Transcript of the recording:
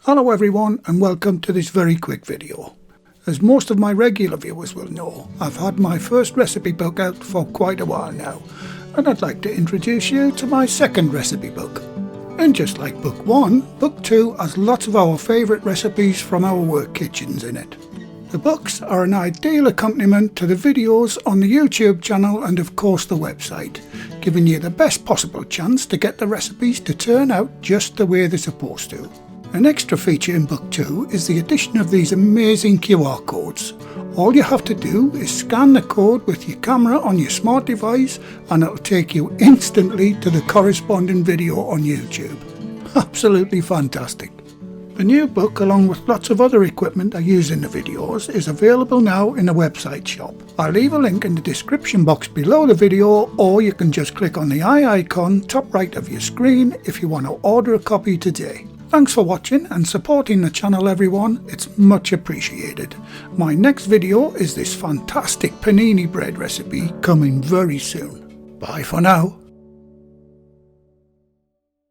Hello everyone and welcome to this very quick video. As most of my regular viewers will know, I've had my first recipe book out for quite a while now, and I'd like to introduce you to my second recipe book. And just like book 1, book 2 has lots of our favourite recipes from our work kitchens in it. The books are an ideal accompaniment to the videos on the YouTube channel and of course the website, giving you the best possible chance to get the recipes to turn out just the way they're supposed to. An extra feature in book 2 is the addition of these amazing QR codes. All you have to do is scan the code with your camera on your smart device and it'll take you instantly to the corresponding video on YouTube. Absolutely fantastic. The new book, along with lots of other equipment I use in the videos, is available now in the website shop. I'll leave a link in the description box below the video, or you can just click on the eye icon top right of your screen if you want to order a copy today. Thanks for watching and supporting the channel everyone, it's much appreciated. My next video is this fantastic panini bread recipe coming very soon. Bye for now.